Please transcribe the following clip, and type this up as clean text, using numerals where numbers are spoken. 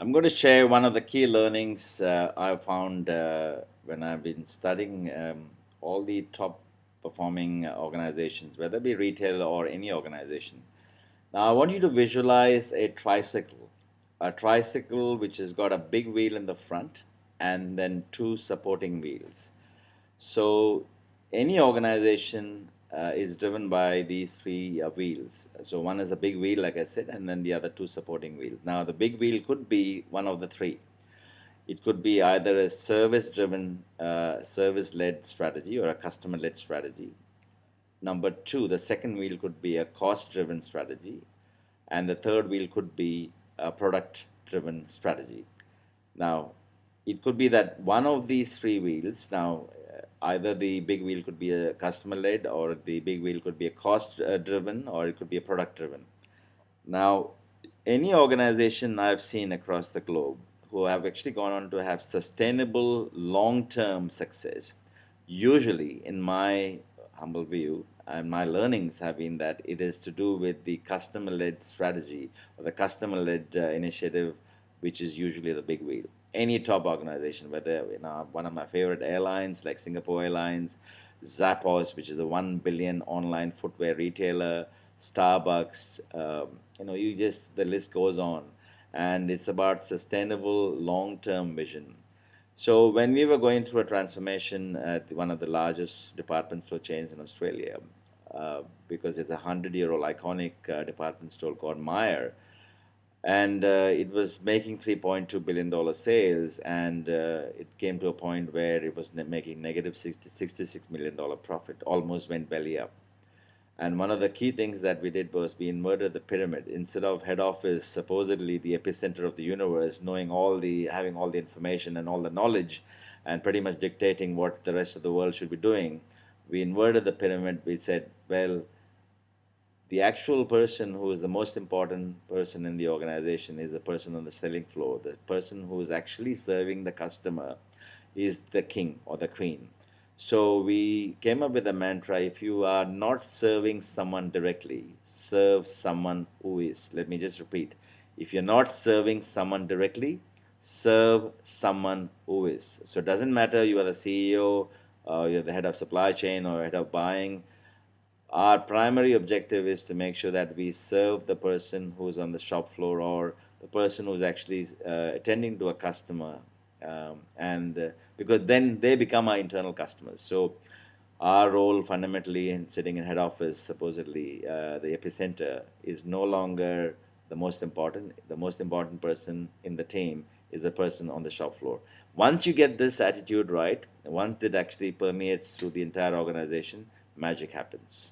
I'm going to share one of the key learnings I found when I've been studying all the top performing organizations, whether it be retail or any organization. Now, I want you to visualize a tricycle which has got a big wheel in the front and then two supporting wheels. So any organization is driven by these three wheels. So one is a big wheel, like I said, and then the other two supporting wheels. Now the big wheel could be one of the three. It could be either a service-driven, service-led strategy or a customer-led strategy. Number two, the second wheel could be a cost-driven strategy, and the third wheel could be a product-driven strategy. Now, it could be that one of these three wheels, now either the big wheel could be a customer led, or the big wheel could be a cost driven, or it could be a product driven. Now, any organization I've seen across the globe who have actually gone on to have sustainable long term success, usually, in my humble view, and my learnings have been that it is to do with the customer led strategy or the customer led initiative, which is usually the big wheel. Any top organization, whether one of my favorite airlines like Singapore Airlines, Zappos, which is a 1 billion online footwear retailer, Starbucks, you just, the list goes on. And it's about sustainable long term vision. So when we were going through a transformation at one of the largest department store chains in Australia, because it's a 100-year-old iconic department store called Myer, and it was making $3.2 billion sales, and it came to a point where it was making negative $66 million profit, almost went belly up. And one of the key things that we did was we inverted the pyramid. Instead of head office, supposedly the epicenter of the universe, having all the information and all the knowledge, and pretty much dictating what the rest of the world should be doing, we inverted the pyramid. We said, well, the actual person who is the most important person in the organization is the person on the selling floor. The person who is actually serving the customer is the king or the queen. So we came up with a mantra: if you are not serving someone directly, serve someone who is. Let me just repeat: if you're not serving someone directly, serve someone who is. So it doesn't matter you are the CEO, you're the head of supply chain or head of buying. Our primary objective is to make sure that we serve the person who's on the shop floor, or the person who's actually attending to a customer, and because then they become our internal customers. So our role fundamentally in sitting in head office, supposedly the epicenter, is no longer the most important. The most important person in the team is the person on the shop floor. Once you get this attitude right, once it actually permeates through the entire organization, magic happens.